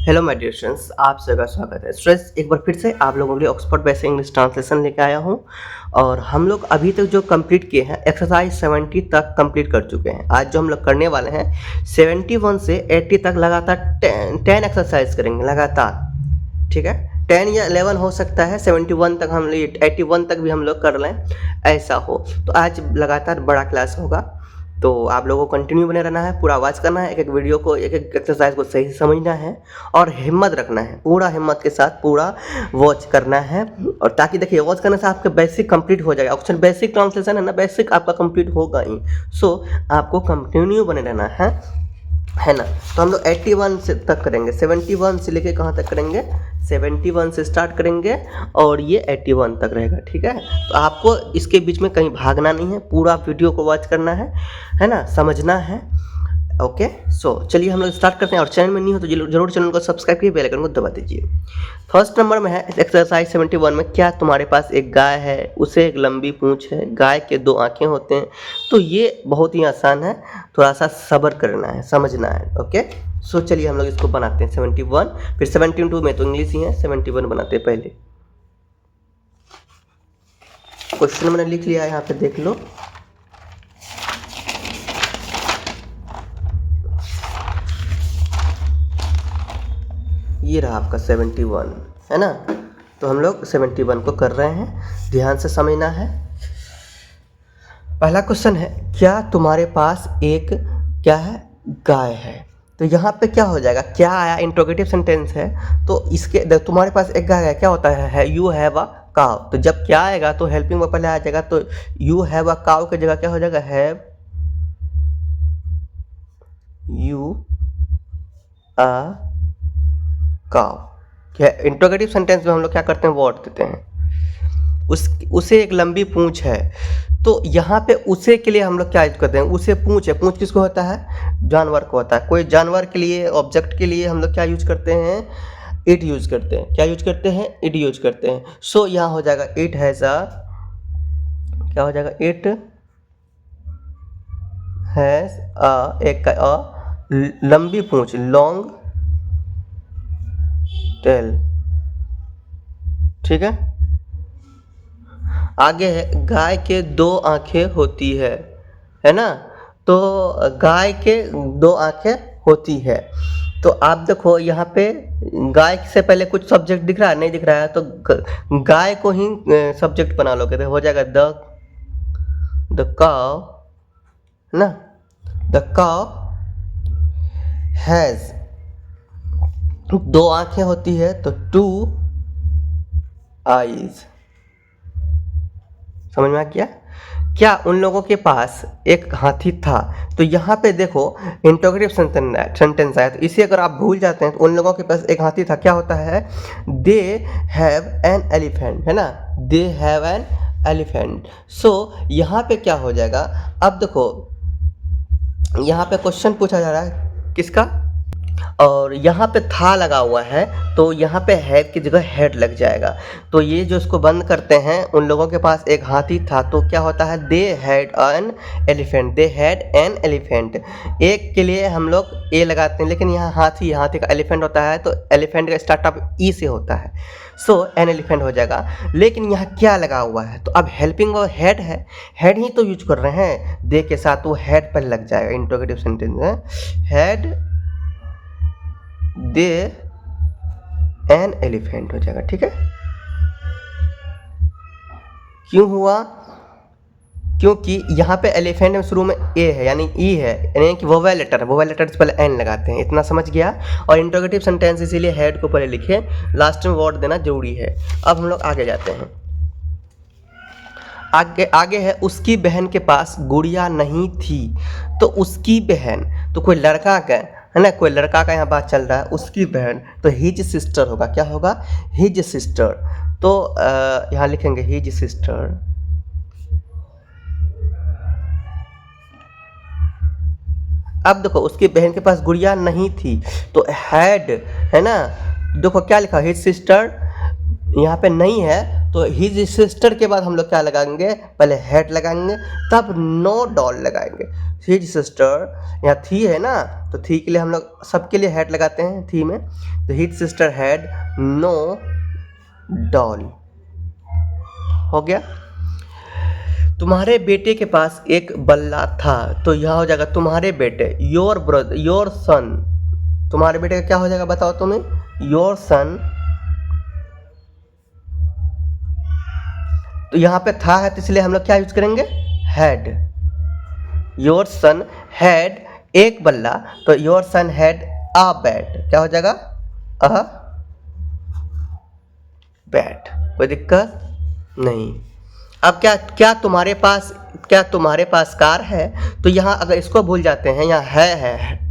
Hello my dear students, आप सभी का स्वागत है। स्टूडेंट्स, एक बार फिर से आप लोगों के लिए ऑक्सफोर्ड बेसिक इंग्लिश ट्रांसलेशन लेके आया हूँ और हम लोग अभी तक जो कंप्लीट किए हैं एक्सरसाइज 70 तक कंप्लीट कर चुके हैं। आज जो हम लोग करने वाले हैं 71 से 80 तक लगातार 10 एक्सरसाइज करेंगे लगातार, ठीक है। 10 या 11 हो सकता है, 71 तक हम 81 तक भी हम लोग कर लें, ऐसा हो तो आज लगातार बड़ा क्लास होगा। तो आप लोगों को कंटिन्यू बने रहना है, पूरा आवाज़ करना है, एक एक वीडियो को, एक एक एक्सरसाइज को सही से समझना है और हिम्मत रखना है, पूरा हिम्मत के साथ पूरा वॉच करना है। और ताकि देखिए वॉच करने से आपका बेसिक कंप्लीट हो जाएगा। ऑप्शन बेसिक ट्रांसलेशन है ना, बेसिक आपका कंप्लीट होगा ही। सो आपको कंटिन्यू बने रहना है ना। तो हम लोग 81 से तक करेंगे, 71 से लेके कहाँ तक करेंगे, 71 से स्टार्ट करेंगे और ये 81 तक रहेगा, ठीक है। तो आपको इसके बीच में कहीं भागना नहीं है, पूरा वीडियो को वॉच करना है ना, समझना है। ओके, सो चलिए हम लोग स्टार्ट करते हैं। और चैनल में नहीं हो तो जरूर चैनल को सब्सक्राइब कीजिए, बेल आइकन को दबा दीजिए। फर्स्ट नंबर में है एक्सरसाइज 71 में, क्या तुम्हारे पास एक गाय है, उसे एक लंबी पूंछ है, गाय के 2 आंखें होते हैं। तो ये बहुत ही आसान है, थोड़ा सा सब्र करना है, समझना है। ओके, सो चलिए हम लोग इसको बनाते हैं 71, फिर 72 में तो इंग्लिश ही है, 71 बनाते हैं। पहले क्वेश्चन मैंने लिख लिया है, यहाँ पे देख लो। ये रहा आपका 71, है ना। तो हम लोग 71 को कर रहे हैं, ध्यान से समझना है। पहला क्वेश्चन है, क्या तुम्हारे पास एक क्या है, गाय है। तो यहाँ पे क्या हो जाएगा, क्या आया, इंट्रोगेटिव सेंटेंस है। तो इसके तुम्हारे पास एक गाय है, क्या होता है यू हैव अ काव। तो जब क्या आएगा तो हेल्पिंग वर्ब पहले आ जाएगा, तो यू हैव अ काव की जगह क्या हो जाएगा, हैव यू अ काव। इंट्रोगेटिव सेंटेंस में हम लोग क्या करते हैं, वर्ड देते हैं। उसे एक लंबी पूंछ है। तो यहाँ पे उसे के लिए हम लोग क्या यूज करते हैं, उसे पूंछ है। पूंछ किसको होता है, जानवर को होता है। कोई जानवर के लिए, ऑब्जेक्ट के लिए हम लोग क्या यूज करते हैं, इट यूज करते हैं। क्या यूज करते हैं, इट यूज करते हैं। सो यहाँ हो जाएगा इट हैज अ, क्या हो जाएगा, इट हैज अ, एक लंबी पूंछ, लॉन्ग टेल, ठीक है। आगे है, गाय के 2 आंखें होती है ना। तो गाय के 2 आंखें होती है। तो आप देखो यहाँ पे गाय से पहले कुछ सब्जेक्ट दिख रहा है, नहीं दिख रहा है, तो गाय को ही सब्जेक्ट बना लोगे तो हो जाएगा द काव, है ना। द काव हैज 2 आंखें होती है, तो 2 आईज। समझ में आ गया। क्या उन लोगों के पास एक हाथी था। तो यहाँ पे देखो इंट्रोगेटिव सेंटेंस आया, तो इसे अगर आप भूल जाते हैं तो उन लोगों के पास एक हाथी था, क्या होता है, दे हैव एन एलिफेंट, है ना। They have an elephant. So यहाँ पे क्या हो जाएगा, अब देखो यहाँ पे क्वेश्चन पूछा जा रहा है किसका, और यहाँ पे था लगा हुआ है, तो यहाँ पे हैव की जगह हेड लग जाएगा। तो ये जो इसको बंद करते हैं, उन लोगों के पास एक हाथी था, तो क्या होता है, they had an elephant, they had an elephant. एक के लिए हम लोग ए लगाते हैं, लेकिन यहाँ हाथी का एलिफेंट होता है, तो एलिफेंट का स्टार्टअप ई से होता है। सो एन एलिफेंट हो जाएगा। लेकिन यहाँ क्या लगा हुआ है, तो अब हेल्पिंग और हेड है, हेड ही तो यूज कर रहे हैं, दे के साथ वो हेड पर लग जाएगा। इंट्रोगेटिव सेंटेंस है, हेड दे एन एलिफेंट हो जाएगा, ठीक है। क्यों हुआ, क्योंकि यहाँ पे एलिफेंट में शुरू में ए है, यानी ई है, यानी कि वोवेल लेटर है, वोवेल लेटर से पहले एन लगाते हैं, इतना समझ गया। और इंट्रोगेटिव सेंटेंस इसीलिए हेड को पहले लिखे, लास्ट में वर्ड देना जरूरी है। अब हम लोग आगे जाते हैं। आगे है, उसकी बहन के पास गुड़िया नहीं थी। तो उसकी बहन, तो कोई लड़का का है ना, कोई लड़का का यहाँ बात चल रहा है, उसकी बहन, तो हिज सिस्टर होगा, क्या होगा, हिज सिस्टर। तो यहाँ लिखेंगे हिज सिस्टर। अब देखो उसकी बहन के पास गुड़िया नहीं थी, तो हैड, है ना। देखो क्या लिखा, हिज सिस्टर, यहाँ पे नहीं है, तो हिज सिस्टर के बाद हम लोग क्या लगाएंगे, पहले हैड लगाएंगे तब नो डॉल लगाएंगे। हिज सिस्टर यहाँ थी है ना, तो थी के लिए हम लोग सबके लिए हैड लगाते हैं थी में, तो his sister had no doll. हो गया। तुम्हारे बेटे के पास एक बल्ला था, तो यह हो जाएगा तुम्हारे बेटे, योर ब्रदर, योर सन। तुम्हारे बेटे का क्या हो जाएगा बताओ तुम्हें, योर सन। तो यहाँ पे था है तो इसलिए हम लोग क्या यूज करेंगे, हैड। योर सन हैड एक बल्ला, तो your son had a bat. क्या हो जाएगा, अ बैट। कोई दिक्कत नहीं। अब क्या तुम्हारे पास कार है, तो यहाँ अगर इसको भूल जाते हैं, यहाँ है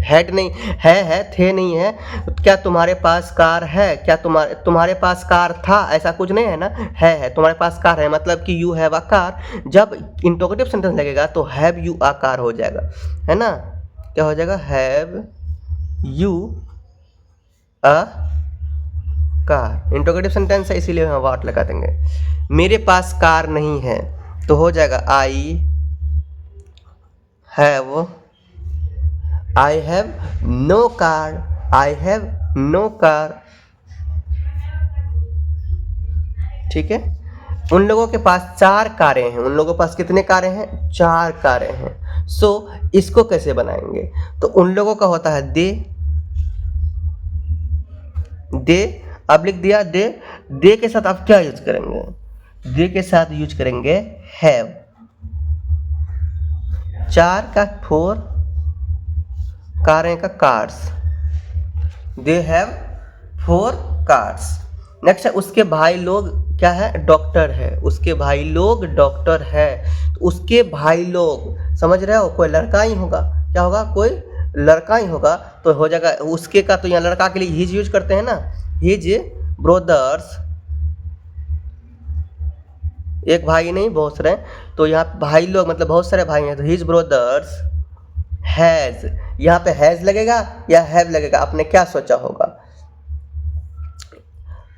हैड नहीं है थे नहीं है, तो क्या तुम्हारे पास कार है, क्या तुम्हारे पास कार था, ऐसा कुछ नहीं है ना, है तुम्हारे पास कार है, मतलब कि यू हैव अ कार। जब इंटरोगेटिव सेंटेंस लगेगा तो हैव यू अ कार हो जाएगा, है ना। क्या हो जाएगा, have you a car. Interrogative sentence है इसीलिए हम व्हाट लगा देंगे। मेरे पास कार नहीं है, तो हो जाएगा I have no car, I have no car. ठीक है। उन लोगों के पास 4 कारें हैं, उन लोगों के पास कितने कारें हैं, 4 कारें हैं। सो इसको कैसे बनाएंगे, तो उन लोगों का होता है दे। अब लिख दिया दे के साथ आप क्या यूज करेंगे, दे के साथ यूज करेंगे हैव। 4 का 4, कारें का cars, they have 4 cars. Next है उसके भाई लोग क्या है, डॉक्टर है, उसके भाई लोग डॉक्टर है। तो उसके भाई लोग समझ रहे हो, कोई लड़का ही होगा, क्या होगा, कोई लड़का ही होगा, तो हो जाएगा उसके का, तो यहाँ लड़का के लिए हिज यूज करते हैं ना, हिज ब्रोदर्स। एक भाई नहीं बहुत सारे, तो यहाँ भाई लोग मतलब बहुत सारे भाई हैं, तो हिज ब्रोदर्स हैज। यहाँ पे हैज लगेगा या हैव लगेगा, आपने क्या सोचा होगा।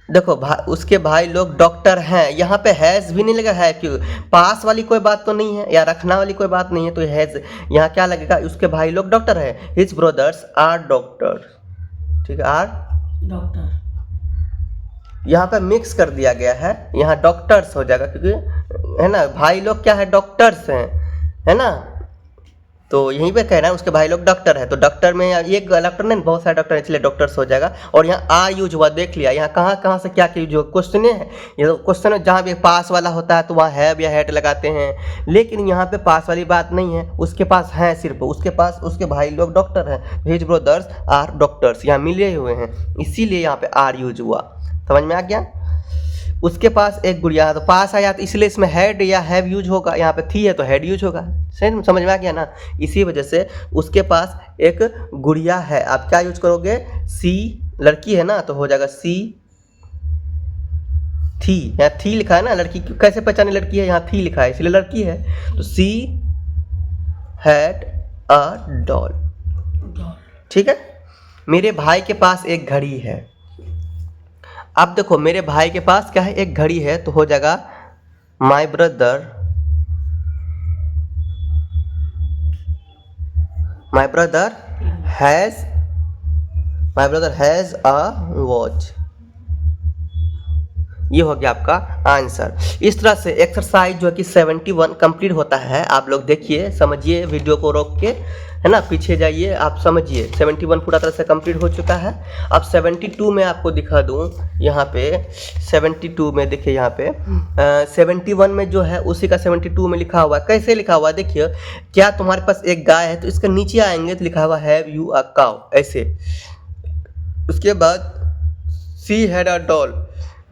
देखो उसके भाई लोग डॉक्टर हैं, यहाँ पे हैज भी नहीं लगा है, क्यों, पास वाली कोई बात तो नहीं है या रखना वाली कोई बात नहीं है, तो हैज यहाँ क्या लगेगा, उसके भाई लोग डॉक्टर है, हिज ब्रोदर्स आर डॉक्टर। ठीक है, आर डॉक्टर। यहाँ पे मिक्स कर दिया गया है, यहाँ डॉक्टर्स हो जाएगा, क्योंकि है ना भाई लोग क्या है, डॉक्टर्स हैं, है ना। तो यहीं पे कह रहा है उसके भाई लोग डॉक्टर है, तो डॉक्टर में एक डॉक्टर नहीं बहुत सारे डॉक्टर है, इसलिए डॉक्टर्स हो जाएगा। और यहाँ आर यूज हुआ, देख लिया यहाँ कहाँ से क्या यूज हुआ, क्वेश्चन है ये, तो क्वेश्चन में जहाँ भी पास वाला होता है तो वहाँ हैव या हैड लगाते हैं, लेकिन यहाँ पे पास वाली बात नहीं है, उसके पास है, सिर्फ उसके भाई लोग डॉक्टर हैं, हिज ब्रदर्स आर डॉक्टर्स, यहाँ मिले हुए हैं, इसीलिए यहाँ पे आर यूज हुआ। समझ में आ गया। उसके पास एक गुड़िया, तो पास आया तो इसलिए इसमें हैड या हैव यूज होगा, यहाँ पे थी है तो हैड यूज होगा। सही समझ में आ गया ना। इसी वजह से उसके पास एक गुड़िया है, आप क्या यूज करोगे, सी, लड़की है ना, तो हो जाएगा सी थी, यहाँ थी लिखा है ना, लड़की कैसे पहचाने लड़की है, यहाँ थी लिखा है इसलिए लड़की है, तो सी हैड अ डॉल। ठीक है। मेरे भाई के पास एक घड़ी है। अब देखो मेरे भाई के पास क्या है, एक घड़ी है, तो हो जाएगा my brother has a watch. ये हो गया आपका आंसर। इस तरह से एक्सरसाइज जो है कि 71 कंप्लीट होता है। आप लोग देखिए, समझिए, वीडियो को रोक के, है ना, पीछे जाइए, आप समझिए। 71 पूरा तरह से कंप्लीट हो चुका है। अब 72 में आपको दिखा दूं, यहाँ पे 72 में देखिए, यहाँ पे 71 में जो है उसी का 72 में लिखा हुआ है। कैसे लिखा हुआ है देखिए, क्या तुम्हारे पास एक गाय है, तो इसके नीचे आएंगे तो लिखा हुआ हैव यू अ काउ, ऐसे। उसके बाद सी हैड अ डॉल।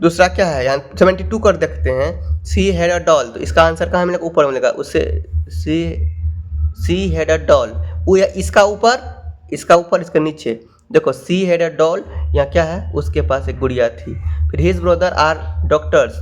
दूसरा क्या है, यहाँ 72 कर देखते हैं, सी हैड अ डॉल, तो इसका आंसर कहाँ मिलेगा, ऊपर मिलेगा, उससे सी हैड अ डॉल, इसका ऊपर इसके नीचे देखो, सी हैड अ डॉल, यहाँ क्या है, उसके पास एक गुड़िया थी। फिर हिज ब्रदर आर डॉक्टर्स,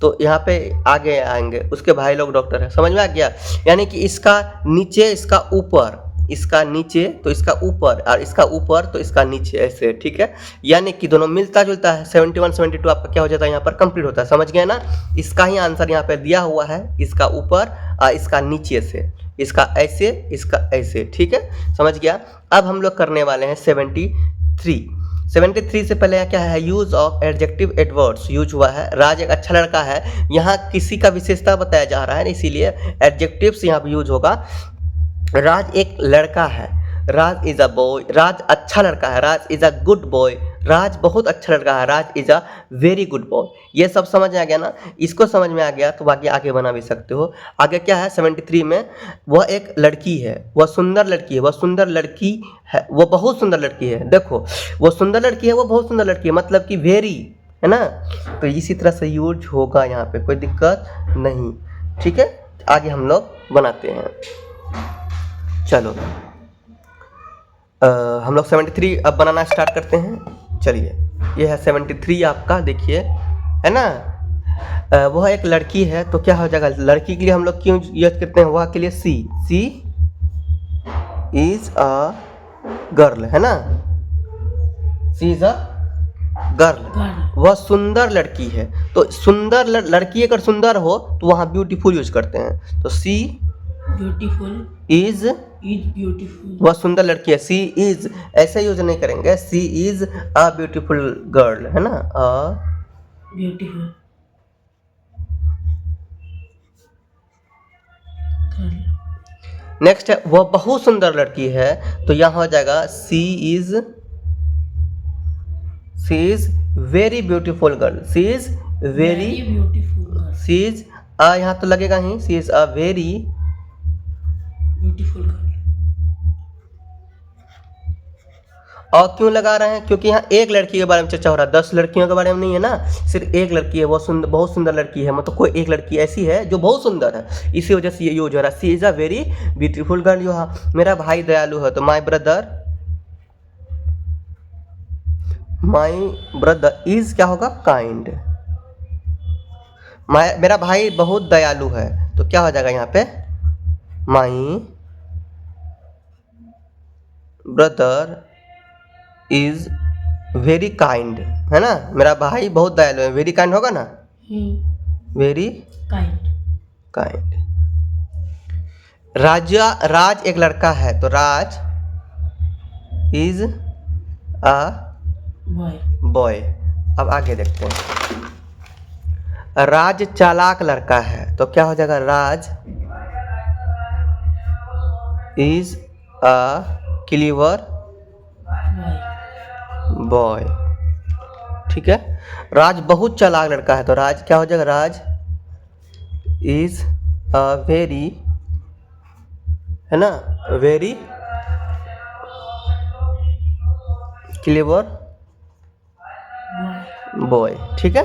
तो यहाँ पे आगे आएंगे, उसके भाई लोग डॉक्टर है। समझ में आ गया। यानी कि इसका नीचे, इसका ऊपर, इसका नीचे तो इसका ऊपर, और इसका ऊपर तो इसका नीचे, ऐसे, ठीक है। यानी कि दोनों मिलता जुलता है। 71 72 आपका क्या हो जाता है यहाँ पर कंप्लीट होता है। समझ गए ना? इसका ही आंसर यहाँ पे दिया हुआ है, इसका ऊपर और इसका नीचे से, इसका ऐसे, इसका ऐसे, ठीक है, समझ गया। अब हम लोग करने वाले हैं 73। 73 से पहले क्या है, use of adjective adverbs use हुआ है। राज एक अच्छा लड़का है, यहाँ किसी का विशेषता बताया जा रहा है, इसीलिए एडजेक्टिव्स यहाँ पर यूज होगा। राज एक लड़का है, राज इज अ बॉय, राज अच्छा लड़का है, Raj is a good boy, Raj बहुत अच्छा लड़का है, Raj is a very good boy. ये सब समझ में आ गया ना? इसको समझ में आ गया तो बाकी आगे बना भी सकते हो। आगे क्या है 73 में, वह एक लड़की है, वह सुंदर लड़की है, वह सुंदर लड़की है, वह बहुत सुंदर लड़की है। देखो, वो सुंदर लड़की है, वो बहुत सुंदर लड़की है, मतलब कि वेरी, है ना? तो इसी तरह से यूज होगा यहाँ पे, कोई दिक्कत नहीं, ठीक है। आगे हम लोग बनाते हैं, चलो। हम लोग 73 अब बनाना स्टार्ट करते हैं। चलिए, ये है 73 आपका, देखिए, है ना? वह एक लड़की है, तो क्या हो जाएगा, लड़की के लिए हम लोग क्यों यूज करते हैं, वह के लिए सी इज अ गर्ल, है ना? सी इज अ गर्ल, वह सुंदर लड़की है। तो सुंदर लड़की अगर सुंदर हो तो वहाँ ब्यूटीफुल यूज करते हैं। तो सी ब्यूटीफुल इज ब्यूटीफुल, वह सुंदर लड़की है, सी इज, ऐसे यूज नहीं करेंगे, सी इज अ ब्यूटीफुल गर्ल, है ना? A beautiful girl. नेक्स्ट है, वह बहुत सुंदर लड़की है, तो यहाँ हो जाएगा she is very beautiful girl, she is very beautiful girl, she is यहाँ तो लगेगा ही, she is a very beautiful girl. और क्यों लगा रहे हैं, क्योंकि यहाँ एक लड़की के बारे में चर्चा हो रहा है, 10 लड़कियों के बारे में नहीं है ना, सिर्फ एक लड़की है, वो सुंदर, बहुत सुंदर लड़की है, मतलब कोई एक लड़की ऐसी है जो बहुत सुंदर है, इसी वजह से ये यूज हो रहा है, she is a very beautiful girl. मेरा भाई दयालु है, तो माई ब्रदर इज क्या होगा, काइंड। मेरा भाई बहुत दयालु है, तो क्या हो जाएगा यहाँ पे, my brother is very kind, है ना? मेरा भाई बहुत दयालु है, वेरी काइंड होगा ना, वेरी काइंड। राज एक लड़का है, तो राज इज अ बॉय। अब आगे देखते हैं, राज चालाक लड़का है, तो क्या हो जाएगा, Raj is a cleaver boy, ठीक है। राज बहुत चालाक लड़का है, तो राज क्या हो जाएगा, राज इज अ वेरी, है ना, वेरी क्लेवर बॉय, ठीक है।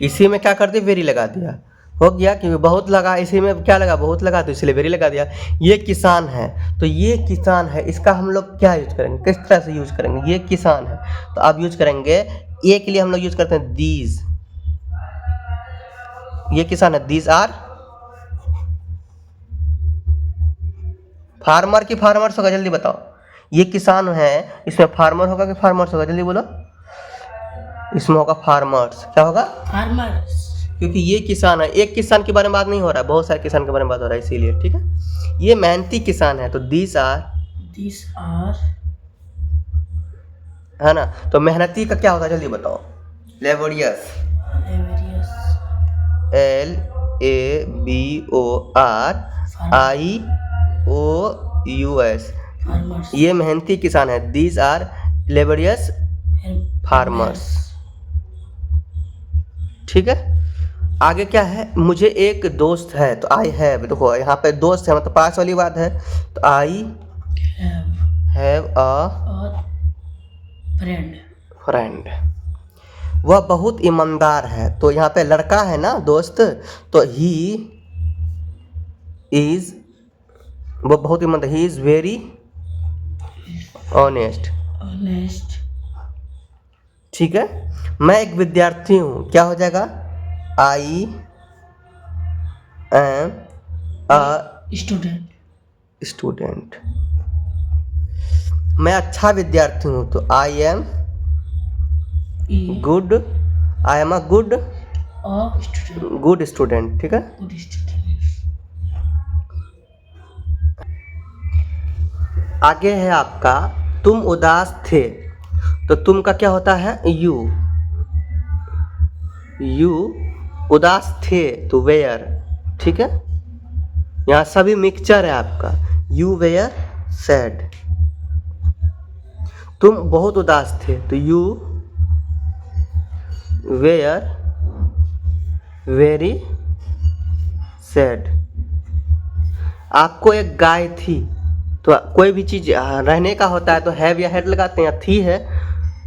इसी में क्या कर दिया, वेरी लगा दिया, हो गया, क्योंकि बहुत लगा, इसी में क्या लगा, बहुत लगा, तो इसलिए वेरी लगा दिया। ये किसान है, तो ये किसान है, इसका हम लोग क्या यूज करेंगे, किस तरह से यूज करेंगे, ये किसान है, तो अब यूज करेंगे, ये के लिए हम लोग यूज करते हैं दीज, ये किसान है, दीज आर फार्मर की फार्मर्स होगा, जल्दी बताओ, ये किसान है, इसमें फार्मर होगा कि फार्मर्स होगा, जल्दी बोलो, इसमें होगा फार्मर्स, क्या होगा, फार्मर्स, क्योंकि ये किसान है, एक किसान के बारे में बात नहीं हो रहा है, बहुत सारे किसान के बारे में बात हो रहा है, इसीलिए, ठीक है। ये मेहनती किसान है, तो दिस आर, है ना, तो मेहनती का क्या होता है, जल्दी बताओ, लेबोरियस, LABORIOUS, ये मेहनती किसान है, दीज आर लेबोरियस फार्मर्स, ठीक है। आगे क्या है, मुझे एक दोस्त है, तो आई हैव, देखो यहाँ पे दोस्त है, मतलब पास वाली बात है, तो आई हैव अ फ्रेंड। वह बहुत ईमानदार है, तो यहाँ पे लड़का है ना दोस्त, तो ही इज, वो बहुत ईमानदार, ही इज वेरी ऑनेस्ट, ठीक है। मैं एक विद्यार्थी हूँ, क्या हो जाएगा, आई एम अ स्टूडेंट, मैं अच्छा विद्यार्थी हूँ, तो I am good, I am a good good student. ठीक है, आगे है आपका तुम उदास थे, तो तुम का क्या होता है यू, यू उदास थे तो वेयर। ठीक है, यहाँ सभी मिक्सचर है आपका, यू वेयर सैड। तुम बहुत उदास थे तो यू वेयर वेरी सैड। आपको एक गाय थी, तो कोई भी चीज़ रहने का होता है तो हैव या हैड लगाते हैं, थी है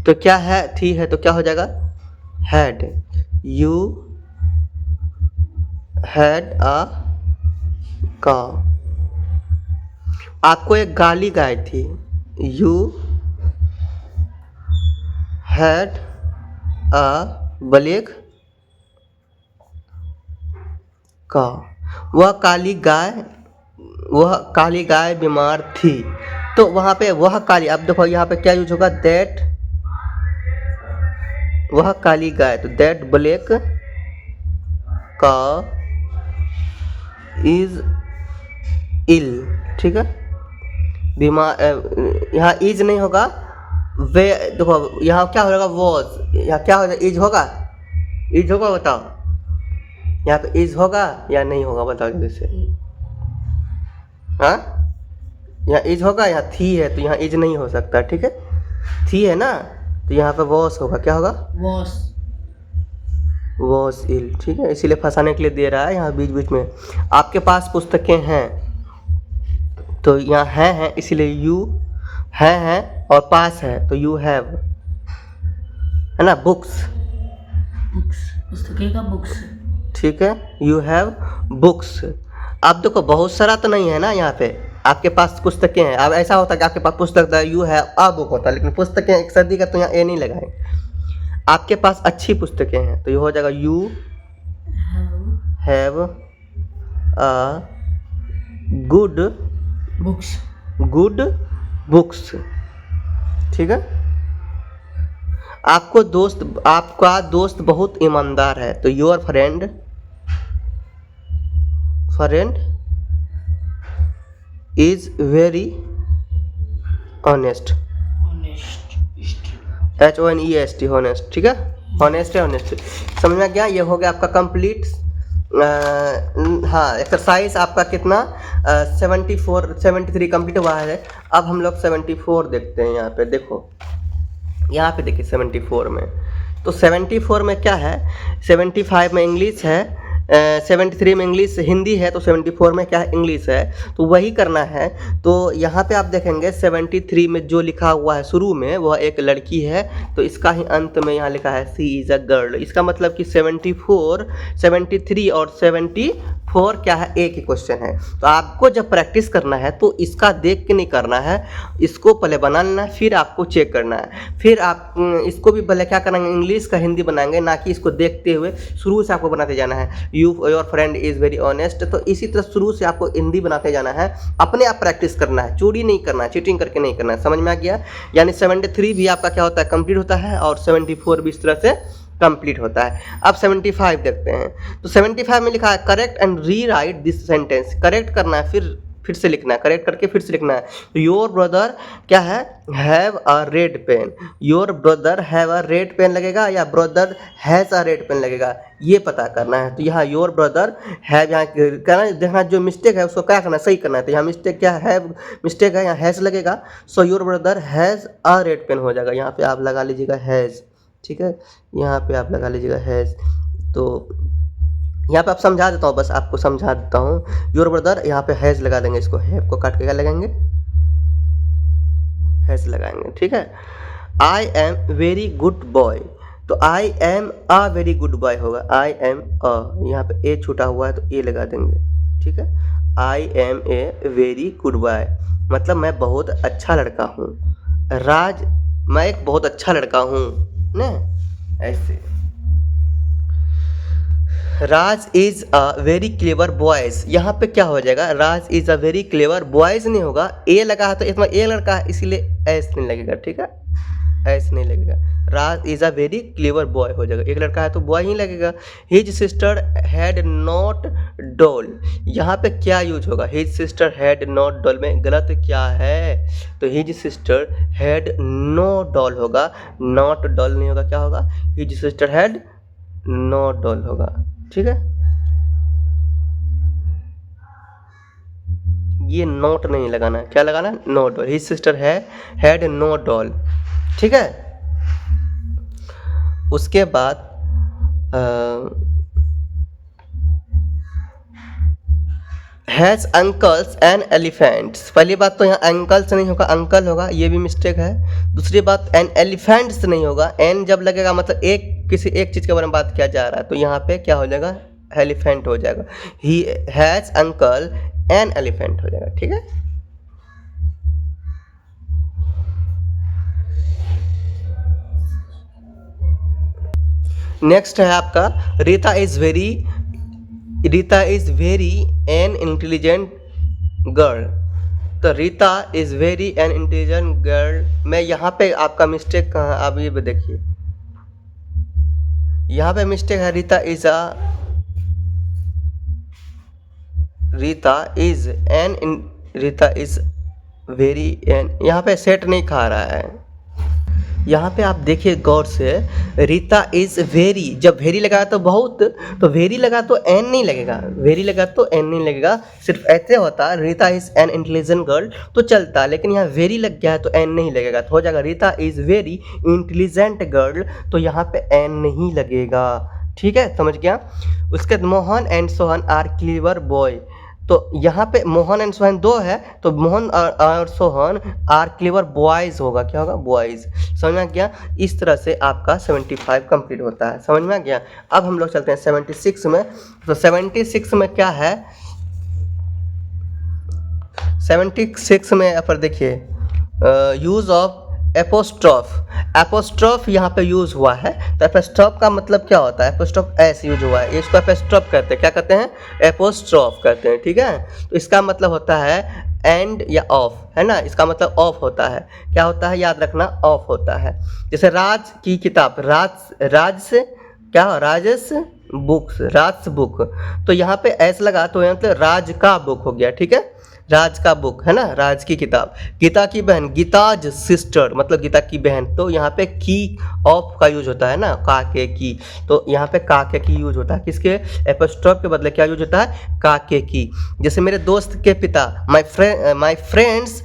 तो क्या है, थी है तो क्या हो जाएगा had, you had a cow. आपको एक गाली गाय थी, you had a black cow. वह काली गाय बीमार थी, तो वहाँ पे वह काली, अब देखो यहाँ पे क्या यूज होगा, दैट, वह काली गाय, तो that black cow is ill. ठीक है, बीमार, यहाँ इज नहीं होगा, वे देखो यहाँ क्या हो जाएगा वॉज, यहाँ क्या हो जाएगा इज होगा, इज होगा बताओ, यहाँ पे इज होगा या नहीं होगा बताओ जल्दी से। हाँ, यहाँ इज होगा, यहाँ थी है तो यहाँ इज नहीं हो सकता। ठीक है, थी है ना, तो यहाँ पे वॉस होगा, क्या होगा वॉस इल। ठीक है, इसीलिए फंसाने के लिए दे रहा है यहाँ बीच बीच में। आपके पास पुस्तकें हैं, तो यहाँ है इसीलिए यू है और पास है तो यू हैव, है ना, बुक्स, पुस्तकें का बुक्स। ठीक है, यू हैव बुक्स। अब देखो बहुत सारा तो नहीं है ना, यहाँ पे आपके पास पुस्तकें हैं। अब ऐसा होता है कि आपके पास पुस्तक था, यू हैव अ बुक होता है, लेकिन पुस्तकें एक सर्दी का तो यहाँ ए नहीं लगाए। आपके पास अच्छी पुस्तकें हैं तो ये हो जाएगा you have a good books. ठीक है, आपका दोस्त बहुत ईमानदार है, तो your friend is very honest, HONEST honest. ठीक है, हॉनेस्ट है, ऑनेस्ट। समझ में गया, ये हो गया आपका कंप्लीट। हाँ, एक्सरसाइज आपका कितना 73 कंप्लीट हुआ है। अब हम लोग 74 देखते हैं। यहाँ पे देखो, यहाँ पे देखिए 74 में, तो 74 में क्या है, 75 में इंग्लिश है, 73 में इंग्लिश हिंदी है, तो 74 में क्या है इंग्लिश है, तो वही करना है। तो यहाँ पे आप देखेंगे 73 में जो लिखा हुआ है शुरू में वह एक लड़की है, तो इसका ही अंत में यहाँ लिखा है सी इज़ अ गर्ल। इसका मतलब कि 74, 73 और 74 क्या है, एक ही क्वेश्चन है। तो आपको जब प्रैक्टिस करना है तो इसका देख के नहीं करना है, इसको पहले बना लेना है, फिर आपको चेक करना है। फिर आप इसको भी पहले क्या करेंगे, इंग्लिश का हिंदी बनाएंगे, ना कि इसको देखते हुए शुरू से आपको बनाते जाना है। Your friend is very honest, तो इसी तरह शुरू से आपको हिंदी बनाते जाना है, अपने आप प्रैक्टिस करना है, चोरी नहीं करना है, चीटिंग करके नहीं करना है। समझ में आ गया? यानी 73 भी आपका क्या होता है, कंप्लीट होता है, और 74 भी इस तरह से कंप्लीट होता है। अब 75 देखते हैं, तो 75 में लिखा है correct and re right this sentence. Correct करना है, फिर से लिखना है, करेक्ट करके फिर से लिखना है। योर ब्रदर क्या है, have a red pen. Your brother have a red pen लगेगा या brother has a red pen लगेगा, ये पता करना है। तो यहाँ योर ब्रदर हैव, यहाँ करना देखना, जो मिस्टेक है उसको क्या करना है, सही करना है। तो यहाँ मिस्टेक क्या है, मिस्टेक है, यहाँ हैज़ लगेगा, so your brother has a red pen हो जाएगा। यहाँ पे आप लगा लीजिएगा हैज़, ठीक है, यहाँ पे आप लगा लीजिएगा हैज़। तो यहाँ पे आप समझा देता हूँ, बस आपको समझा देता हूँ। योर ब्रदर यहाँ पे हैज़ लगा देंगे, इसको हैव को काट के क्या लगाएंगे, हैज़ लगाएंगे। ठीक है, I am very good boy, तो I am a very good boy होगा, आई एम अ, यहाँ पे ए छूटा हुआ है तो ए लगा देंगे। ठीक है, I am a very good boy मतलब मैं बहुत अच्छा लड़का हूँ। राज, मैं एक बहुत अच्छा लड़का हूँ ना, ऐसे। Raj is a very clever boys, यहाँ पे क्या हो जाएगा, Raj is a very clever boys नहीं होगा, ए लगा है तो इसमें ए लड़का है इसीलिए एस नहीं लगेगा, ठीक है, एस नहीं लगेगा। Raj is a very clever boy हो जाएगा, एक लड़का है तो बॉय ही लगेगा। His sister had not doll, यहाँ पे क्या यूज होगा, his sister had not doll में गलत क्या है, तो his sister had no doll होगा, नॉट डॉल नहीं होगा, क्या होगा, his sister had no doll होगा, ठीक है। ये नोट नहीं लगाना है, क्या लगाना है, नो डॉल, हिज सिस्टर है हैड नो डॉल, ठीक है। उसके बाद हैज अंकल्स एंड एलिफेंट्स, पहली बात तो यहाँ अंकल्स नहीं होगा, अंकल होगा, ये भी मिस्टेक है। दूसरी बात एन एलिफेंट्स नहीं होगा, एन जब लगेगा मतलब एक किसी एक चीज़ के बारे में बात किया जा रहा है, तो यहाँ पे क्या हो जाएगा, एलिफेंट हो जाएगा। He has uncle an elephant हो जाएगा, ठीक है। नेक्स्ट है आपका Rita is very an intelligent girl, तो Rita is very an intelligent girl में यहाँ पे आपका मिस्टेक कहाँ है, आप ये भी देखिए, यहाँ पे मिस्टेक है, रीता इज वेरी एन, यहाँ पे सेट नहीं खा रहा है। यहाँ पे आप देखिए गौर से, रीता इज वेरी, जब वेरी लगा तो बहुत, तो वेरी लगा तो एन नहीं लगेगा, वेरी लगा तो एन नहीं लगेगा, सिर्फ ऐसे होता Rita is an intelligent girl तो चलता, लेकिन यहाँ वेरी लग गया है तो एन नहीं लगेगा, तो हो जाएगा Rita is very intelligent girl, तो यहाँ पे एन नहीं लगेगा, ठीक है, समझ गया। उसके बाद Mohan and Sohan are clever boy, तो यहाँ पे मोहन एंड सोहन दो है, तो मोहन और सोहन आर क्लेवर बॉयज होगा, क्या होगा, बॉयज, समझ में आ गया। इस तरह से आपका 75 कंप्लीट होता है, समझ में आ गया। अब हम लोग चलते हैं 76 में, तो 76 में क्या है, 76 में यहाँ पर देखिए यूज ऑफ एपोस्ट्रॉफ यहाँ पे यूज हुआ है, तो एपोस्ट्रॉफ का मतलब क्या होता है, एपोस्ट्रॉफ एस यूज हुआ है, इसको एपोस्ट्रॉफ कहते हैं, क्या कहते हैं, एपोस्ट्रॉफ कहते हैं, ठीक है। तो इसका मतलब होता है एंड या ऑफ, है ना, इसका मतलब ऑफ होता है, क्या होता है, याद रखना, ऑफ होता है। जैसे राज की किताब, राज से क्या, राजस बुक्स, राज बुक, तो यहाँ पे एस लगा तो यहाँ पे राज का बुक हो गया, ठीक है, राज का बुक, है ना, राज की किताब। गीता की बहन, गीताज सिस्टर मतलब गीता की बहन, तो यहाँ पे की ऑफ का यूज होता है ना, का के की, तो यहाँ पे का के की यूज होता है, किसके, एपोस्ट्रॉफ के बदले क्या यूज होता है, का के की। जैसे मेरे दोस्त के पिता, माई फ्रेंड्स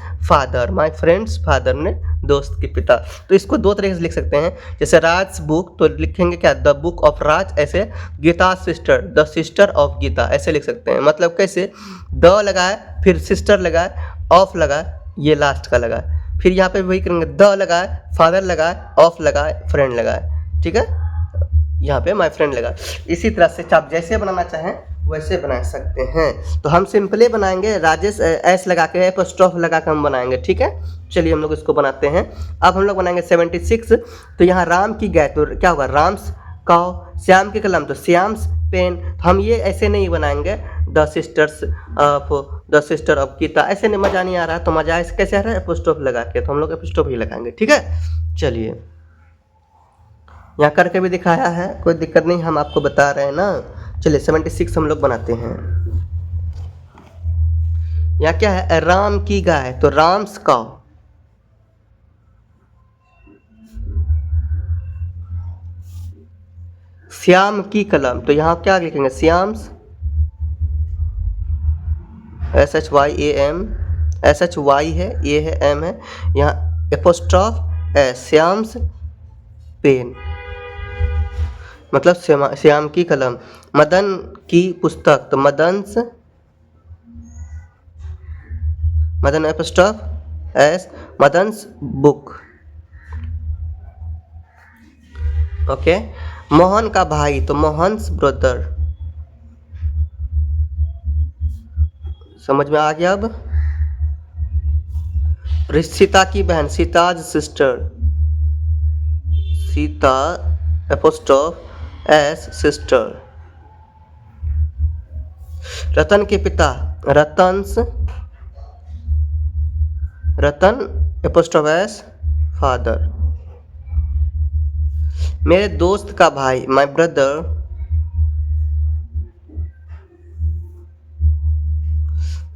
फादर ने दोस्त के पिता, तो इसको दो तरीके से लिख सकते हैं, जैसे राज बुक तो लिखेंगे क्या, द बुक ऑफ राज, ऐसे Gita sister, the sister of Gita, ऐसे लिख सकते हैं। मतलब कैसे, द लगाए, फिर सिस्टर लगाए, ऑफ लगाए, ये लास्ट का लगाए, फिर यहाँ पे वही करेंगे, द लगाए, फादर लगाए, ऑफ लगाए, फ्रेंड लगाए, ठीक है, यहाँ पे माई फ्रेंड लगाए। इसी तरह से आप जैसे बनाना चाहें वैसे बना सकते हैं। तो हम सिंपली बनाएंगे, राजेश एस लगा के, एपोस्ट्रॉफ लगा के हम बनाएंगे, ठीक है। चलिए हम लोग इसको बनाते हैं। अब हम लोग बनाएंगे 76, तो यहाँ राम की गाय, तो क्या होगा, राम्स काउ, श्याम की कलम, तो श्याम्स पेन, हम ये ऐसे नहीं बनाएंगे, द सिस्टर ऑफ गीता, ऐसे नहीं, मज़ा नहीं आ रहा, तो मज़ा ऐसे कैसे आ रहा है, एपोस्ट्रॉफ लगा के, तो हम लोग एपोस्ट्रॉफ ही लगाएंगे, ठीक है। चलिए यहाँ करके भी दिखाया है, कोई दिक्कत नहीं, हम आपको बता रहे हैं ना। चलिए 76 हम लोग बनाते हैं। यहाँ क्या है, राम की गाय, तो राम्स काउ, श्याम की कलम, तो यहाँ क्या लिखेंगे, श्याम्स, SHYAM, SHY है, ये है, M है, यहाँ एपोस्ट्रॉफ एस, श्याम्स पेन मतलब श्याम की कलम। मदन की पुस्तक, तो Madan apostrophe s, Madan's book, okay. Mohan का भाई, तो मोहन्स ब्रदर, समझ में आ गया। अब सीता की बहन, Sita's sister, Sita apostrophe s sister, Ratan के पिता Ratan's, Ratan apostrophe s father. मेरे दोस्त का भाई माय ब्रदर,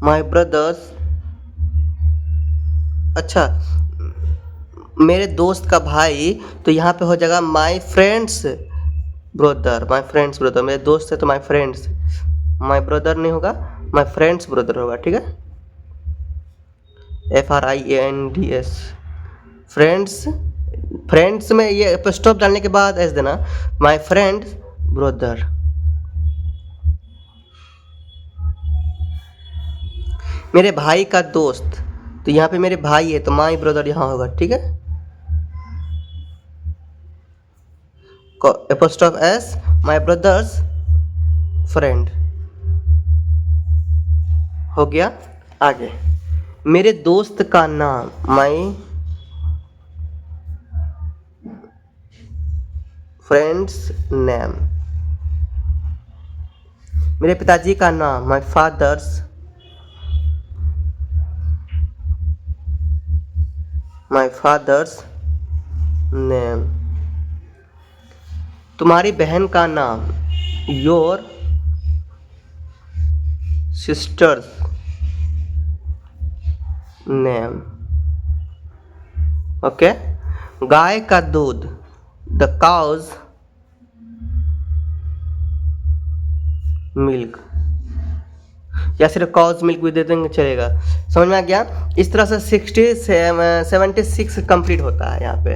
माय ब्रदर्स, अच्छा मेरे दोस्त का भाई, तो यहाँ पे हो जाएगा my friends brother, my friends brother. मेरे दोस्त है तो माय फ्रेंड्स, माय ब्रदर नहीं होगा, माय फ्रेंड्स ब्रदर होगा, ठीक है। FRIENDS, फ्रेंड्स, फ्रेंड्स में ये स्टॉप डालने के बाद ऐसे देना माय फ्रेंड्स ब्रदर। मेरे भाई का दोस्त, तो यहाँ पे मेरे भाई है तो माय ब्रदर यहाँ होगा, ठीक है। Apostrophe S my brothers friend हो गया। आगे मेरे दोस्त का नाम माय फ्रेंड्स नेम। मेरे पिताजी का नाम my father's, my father's name. तुम्हारी बहन का नाम योर सिस्टर्स नेम, ओके। गाय का दूध द काउज मिल्क, या सिर्फ काउज मिल्क भी दे देंगे चलेगा। समझ में आ गया। इस तरह से 76 कंप्लीट होता है यहाँ पे।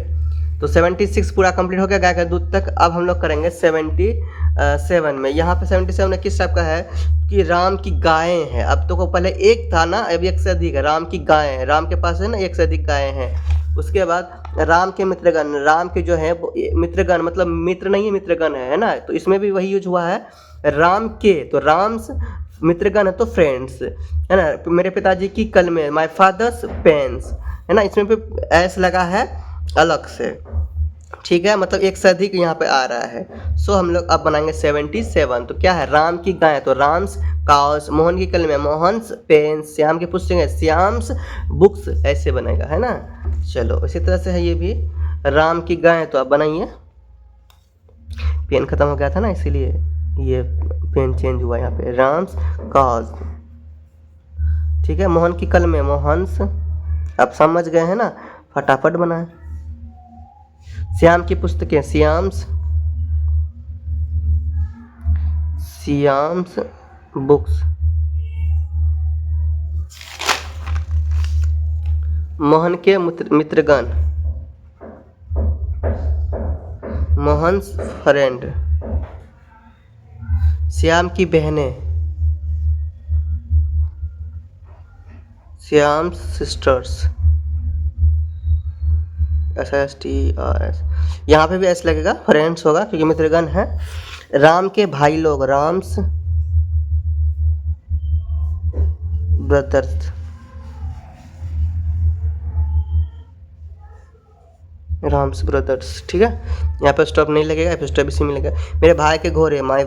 तो 76 पूरा कंप्लीट हो गया गाय का दूध तक। अब हम लोग करेंगे 77 में। यहाँ पे 77 में किस टाइप का है कि राम की गायें हैं। अब तो को पहले एक था ना, अब एक से अधिक है। राम की गायें हैं, राम के पास है ना एक से अधिक गायें हैं। उसके बाद राम के मित्रगण, राम के जो है मित्रगण मतलब मित्र नहीं है, मित्रगण है ना। तो इसमें भी वही यूज हुआ है राम के, तो राम्स मित्रगण है तो फ्रेंड्स है ना। मेरे पिताजी की कलमें माय फादर्स पेन्स है ना, इसमें पे एस लगा है अलग से, ठीक है, मतलब एक से अधिक यहाँ पे आ रहा है। सो हम लोग अब बनाएंगे 77। तो क्या है, राम की गाय तो राम्स काउस, मोहन की कलमें मोहन्स पेन्स, श्याम की पुस्तकें श्याम्स बुक्स, ऐसे बनेगा है ना। चलो इसी तरह से है ये भी, राम की गाय तो आप बनाइए। पेन खत्म हो गया था ना इसीलिए ये पेन चेंज हुआ यहाँ पे, राम्स काउस, ठीक है। मोहन की कलमें मोहन्स, आप समझ गए हैं ना, फटाफट बनाए। श्याम की पुस्तकें श्याम्स, श्याम्स बुक्स। मोहन के मित्रगण मोहन्स फ्रेंड। श्याम की बहनें श्याम्स सिस्टर्स, SSTRS। यहाँ पे भी एस लगेगा, फ्रेंड्स होगा क्योंकि मित्रगण है। राम के भाई लोग राम्स ब्रदर्स, राम्स ब्रदर्स, ठीक है। यहाँ पे स्टॉप नहीं लगेगा, यहाँ पे स्टॉप इसी में लगेगा। मेरे भाई के घोड़े माई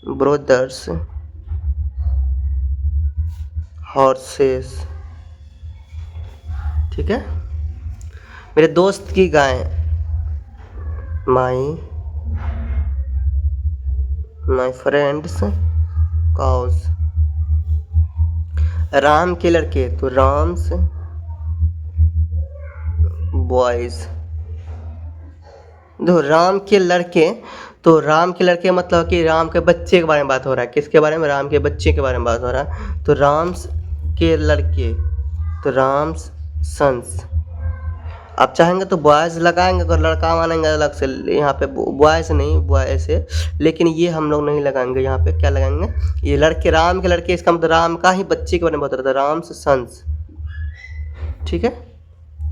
ब्रदर्स हॉर्सेस, ठीक है। मेरे दोस्त की गाय माई फ्रेंड्स काउस। राम के लड़के तो राम्स बॉयज। देखो राम के लड़के, तो राम के लड़के मतलब कि राम के बच्चे के बारे में बात हो रहा है। किसके बारे में, राम के बच्चे के बारे में बात हो रहा है। तो राम्स के लड़के तो राम्स सन्स। आप चाहेंगे तो बॉयज़ लगाएंगे, अगर लड़का मानेंगे अलग से, यहाँ पे बॉयज़ नहीं बॉय से, लेकिन ये हम लोग नहीं लगाएंगे। यहाँ पे क्या लगाएंगे, ये लड़के राम के लड़के, इसका मतलब राम का ही बच्चे के बारे में बता रहा था, राम्स सन्स, ठीक है।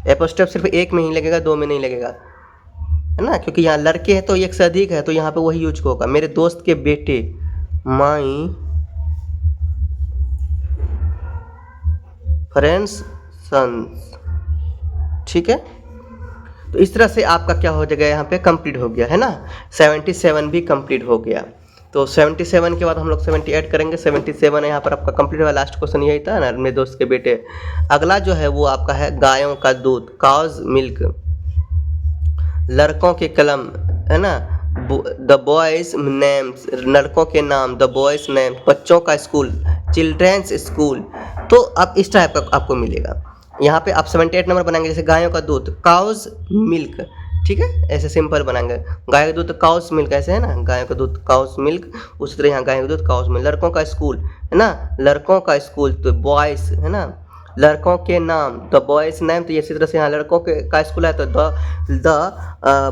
एपोस्ट्रोफ सिर्फ एक में ही लगेगा, दो में नहीं लगेगा है ना, क्योंकि यहाँ लड़के हैं तो एक से अधिक है, तो यहाँ पे वही यूज होगा। मेरे दोस्त के बेटे माई फ्रेंड्स सन्स, ठीक है। तो इस तरह से आपका क्या हो जाएगा, यहाँ पे कंप्लीट हो गया है ना, 77 भी कंप्लीट हो गया। तो 77 के बाद हम लोग 78 करेंगे। 77 यहाँ पर आपका कंप्लीट हुआ। लास्ट क्वेश्चन यही था ना मेरे दोस्त के बेटे। अगला जो है वो आपका है गायों का दूध, काउज मिल्क। लड़कों के कलम है ना, द बॉयज नेम्स, लड़कों के नाम, द बॉयज नेम। बच्चों का स्कूल, चिल्ड्रेंस स्कूल। तो अब इस टाइप का आपको मिलेगा। यहाँ पे आप 78 नंबर बनाएंगे, जैसे गायों का दूध काउज मिल्क, ठीक है, ऐसे सिंपल बनाएंगे। गाय का दूध काउस मिल्क ऐसे है ना, गाय का दूध काउस मिल्क। उसी तरह यहाँ गाय का दूध काउस मिल्क। लड़कों का स्कूल है ना, लड़कों का स्कूल तो बॉयज है ना। लड़कों के नाम द बॉयज नेम, तो इसी तरह से यहाँ लड़कों के का स्कूल है तो द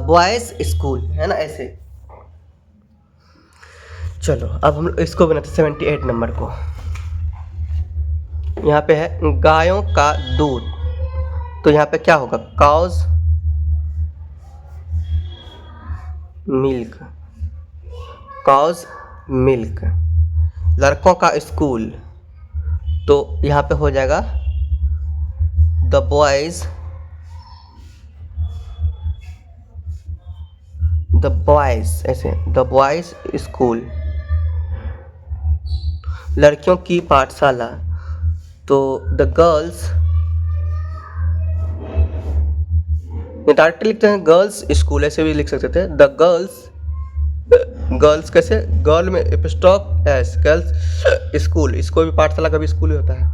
बॉयज स्कूल है ना, ऐसे। चलो अब हम इसको बनाते 78 नंबर को। यहाँ पे है गायों का दूध, तो यहाँ पे क्या होगा, काउज मिल्क, काउज मिल्क। लड़कों का स्कूल, तो यहाँ पे हो जाएगा द बॉयज, द बॉयज ऐसे, द बॉयज स्कूल। लड़कियों की पाठशाला, तो द गर्ल्स, डायरेक्टली लिखते हैं गर्ल्स स्कूल, ऐसे भी लिख सकते थे द गर्ल्स। गर्ल्स कैसे, गर्ल में एपिस्टॉप एस, गर्ल्स स्कूल, इसको भी पाठशाला का भी स्कूल ही होता है।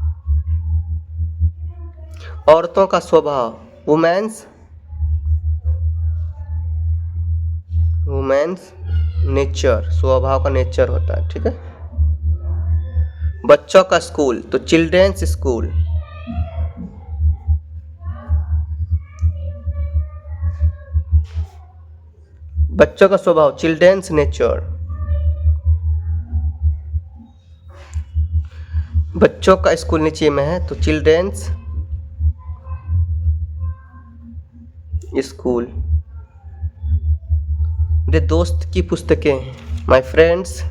औरतों का स्वभाव, वुमेन्स, वुमेन्स नेचर, स्वभाव का नेचर होता है, ठीक है। बच्चों का स्कूल, तो चिल्ड्रेंस स्कूल। बच्चों का स्वभाव, चिल्ड्रेंस नेचर। बच्चों का स्कूल नीचे में है, तो चिल्ड्रेंस स्कूल। मेरे दोस्त की पुस्तकें, माय फ्रेंड्स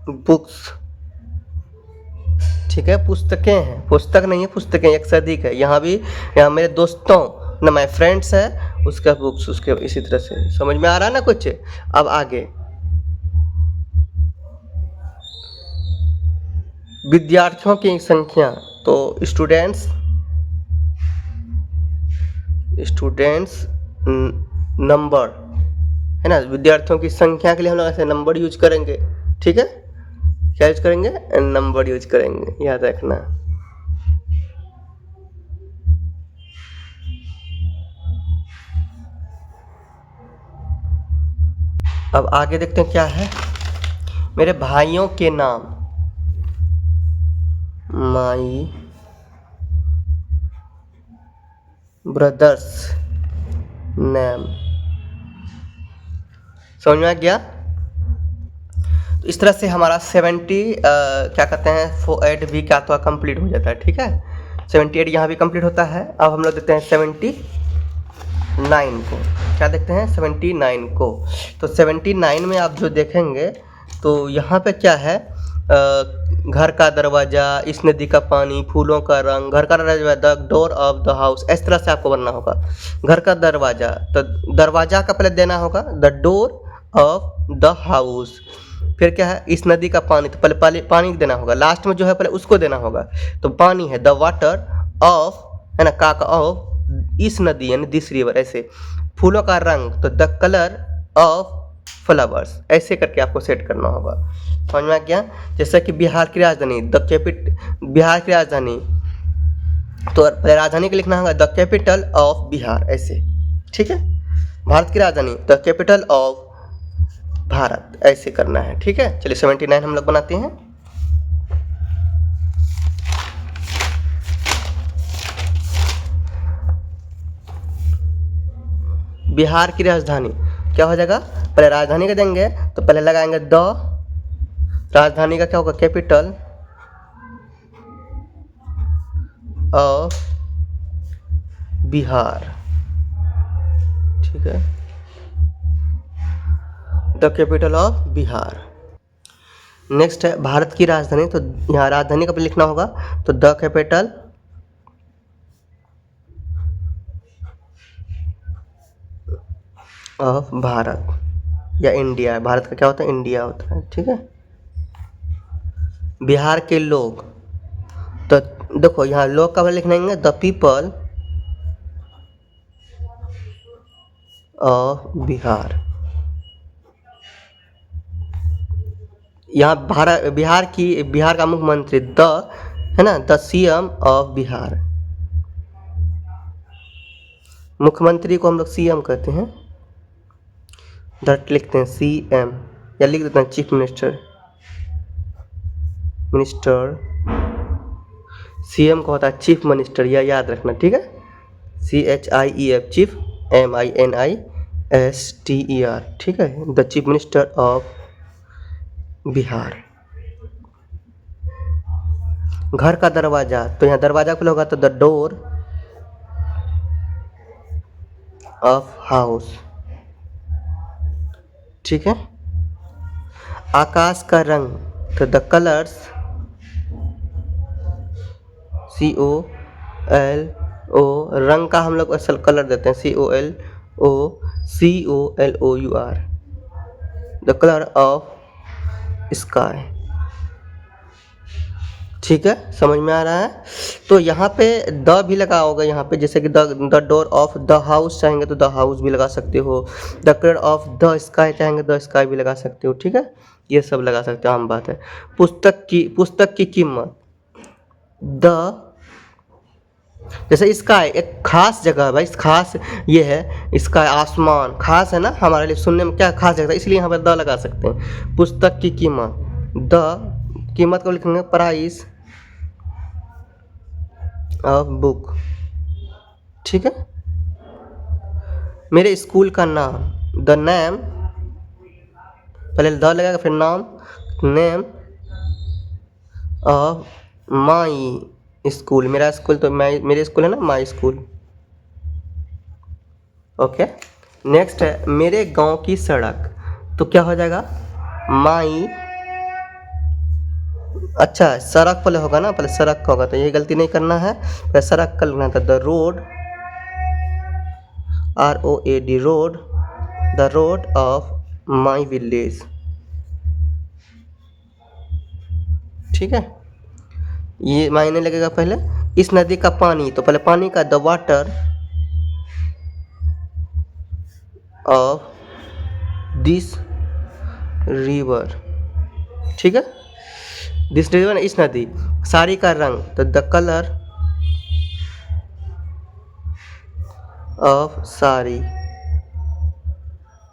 बुक्स, ठीक है। पुस्तकें हैं, पुस्तक नहीं है, पुस्तकें एक से अधिक है। यहाँ भी, यहाँ मेरे दोस्तों ना, माय फ्रेंड्स है, उसका बुक्स, उसके इसी तरह से। समझ में आ रहा है ना कुछ। अब आगे विद्यार्थियों की संख्या, तो स्टूडेंट्स, स्टूडेंट्स नंबर है ना। विद्यार्थियों की संख्या के लिए हम लोग ऐसे नंबर यूज करेंगे, ठीक है। क्या यूज करेंगे, नंबर यूज करेंगे, याद रखना। अब आगे देखते हैं क्या है। मेरे भाइयों के नाम, माई ब्रदर्स नेम। समझ में आ गया। तो इस तरह से हमारा 70 क्या कहते हैं 4 भी क्या तो कंप्लीट हो जाता है, ठीक है। 78 यहाँ भी कंप्लीट होता है। अब हम लोग देखते हैं 79 को। क्या देखते हैं, 79 को। तो 79 में आप जो देखेंगे तो यहाँ पे क्या है, घर का दरवाज़ा, इस नदी का पानी, फूलों का रंग। घर का दरवाजा, the door of the house, इस तरह से आपको बनना होगा। घर का दरवाज़ा, तो दरवाज़ा का पहले देना होगा the door of the house. फिर क्या है, इस नदी का पानी, तो पहले पानी देना होगा। लास्ट में जो है पहले उसको देना होगा। तो पानी है द वाटर ऑफ, है ना, का ऑफ इस नदी, यानी दिस रिवर, ऐसे। फूलों का रंग, तो द कलर ऑफ फ्लावर्स, ऐसे करके आपको सेट करना होगा। समझ में आ गया। जैसे कि बिहार की राजधानी, बिहार की राजधानी, तो पहले राजधानी को लिखना होगा द कैपिटल ऑफ बिहार, ऐसे, ठीक है। भारत की राजधानी, द कैपिटल ऑफ भारत, ऐसे करना है, ठीक है। चलिए 79 हम लोग बनाते हैं। बिहार की राजधानी क्या हो जाएगा, पहले राजधानी का देंगे तो पहले लगाएंगे द, राजधानी का क्या होगा, कैपिटल ऑफ बिहार, ठीक है, the capital of Bihar. Next है भारत की राजधानी, तो यहाँ राजधानी का भी लिखना होगा, तो द कैपिटल ऑफ भारत या इंडिया, भारत का क्या होता है, इंडिया होता है, ठीक है। बिहार के लोग, तो देखो यहाँ लोग का लिखना द पीपल ऑफ बिहार। यहाँ बिहार का मुख्यमंत्री द है ना, द सीएम ऑफ बिहार। मुख्यमंत्री को हम लोग सीएम कहते हैं, दट लिखते हैं सीएम, या लिख देते हैं चीफ मिनिस्टर। सीएम को होता है चीफ मिनिस्टर, यह याद रखना, ठीक है। CHIEF चीफ, MINISTER, ठीक है, the chief minister of Bihar. घर का दरवाजा, तो यहाँ दरवाजा खुला होगा तो द डोर ऑफ हाउस, ठीक है। आकाश का रंग, तो द कलर्स, COLO, रंग का हम लोग असल कलर देते हैं COLOUR, the colour of sky, ठीक है, समझ में आ रहा है। तो यहाँ पे द भी लगा होगा यहाँ पे, जैसे कि the door of the house चाहेंगे तो द हाउस भी लगा सकते हो, the colour of the sky चाहेंगे द स्काई भी लगा सकते हो, ठीक है, ये सब लगा सकते हो, आम बात है। पुस्तक की कीमत, द, जैसे स्काई एक खास जगह है भाई, खास ये है, स्काई आसमान खास है ना हमारे लिए, सुनने में क्या खास जगह, इसलिए यहाँ पर द लगा सकते हैं। पुस्तक की कीमत, द कीमत को लिखेंगे प्राइस ऑफ बुक, ठीक है। मेरे स्कूल का नाम, द नेम, पहले द लगेगा फिर नाम, नेम ऑफ माई स्कूल, मेरा स्कूल तो मेरे स्कूल है ना, माई स्कूल, ओके। नेक्स्ट है मेरे गांव की सड़क, तो क्या हो जाएगा, माई, अच्छा सड़क पहले होगा ना, पहले सड़क का होगा, तो ये गलती नहीं करना है, पहले सड़क का लिखना था, the road, ROAD, road, the road of my village, ठीक है। ये मायने लगेगा पहले, इस नदी का पानी, तो पहले पानी का the water of this river, ठीक है, दिस रिवर, इस नदी। साड़ी का रंग, तो द कलर ऑफ साड़ी,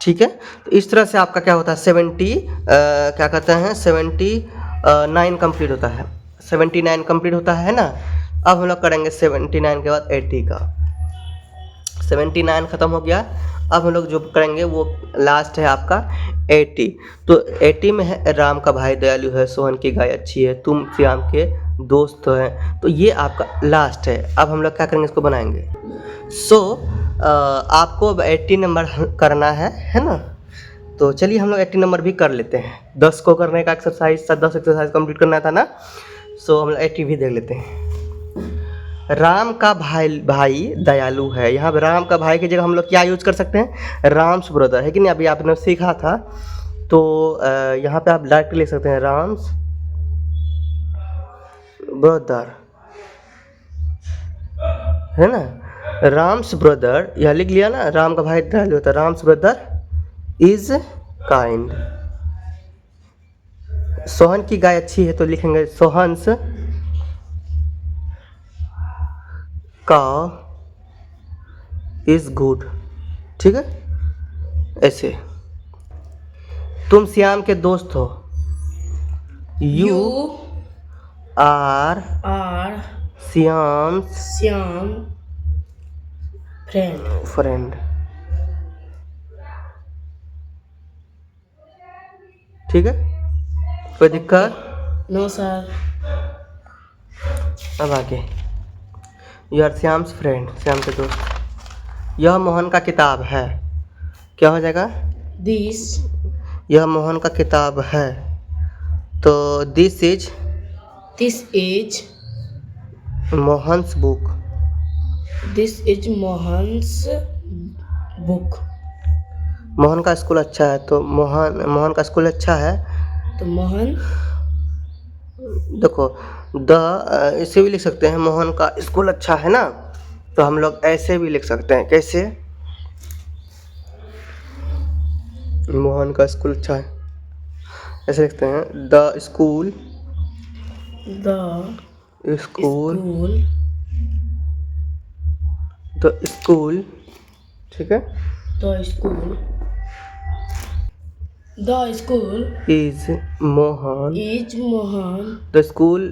ठीक है। तो इस तरह से आपका क्या होता है, 70 क्या कहते हैं 79 कंप्लीट होता है, 79 कंप्लीट होता है ना। अब हम लोग करेंगे 79 के बाद 80 का, 79 ख़त्म हो गया। अब हम लोग जो करेंगे वो लास्ट है आपका 80। तो 80 में है राम का भाई दयालु है, सोहन की गाय अच्छी है, तुम श्याम के दोस्त हैं, तो ये आपका लास्ट है। अब हम लोग क्या करेंगे, इसको बनाएंगे। आपको अब 80 नंबर करना है ना। तो चलिए हम लोग 80 नंबर भी कर लेते हैं, 10 को करने का एक्सरसाइज था, 10 एक्सरसाइज कंप्लीट करना था ना। हम लोग 80 भी देख लेते हैं। राम का भाई दयालु है, यहाँ पे राम का भाई की जगह हम लोग क्या यूज कर सकते हैं, राम्स ब्रदर, है कि नहीं, अभी आपने सीखा था। तो यहाँ पे आप डायरेक्ट लिख सकते हैं राम्स ब्रदर, है ना, राम्स ब्रदर, यह लिख लिया ना, राम का भाई दयालु होता है, Ram's brother is kind. Sohan की गाय अच्छी है, तो लिखेंगे सोहन्स काउ इज गुड, ठीक है। ऐसे तुम श्याम के दोस्त हो, यू आर श्याम फ्रेंड, ठीक है, कोई दिक्कत? No sir. अब आगे, you are Shyam's friend, Shyam के दोस्त। यह मोहन का किताब है, क्या हो जाएगा, दिस, यह मोहन का किताब है, तो this is Mohan's book, this is Mohan's book, Mohan का स्कूल अच्छा है, तो मोहन का स्कूल अच्छा है। तो मोहन देखो इसे भी लिख सकते हैं, मोहन का स्कूल अच्छा है ना, तो हम लोग ऐसे भी लिख सकते हैं। कैसे? मोहन का स्कूल अच्छा है, ऐसे लिखते हैं the school the school school the school ठीक है, the school the school is Mohan, is Mohan the school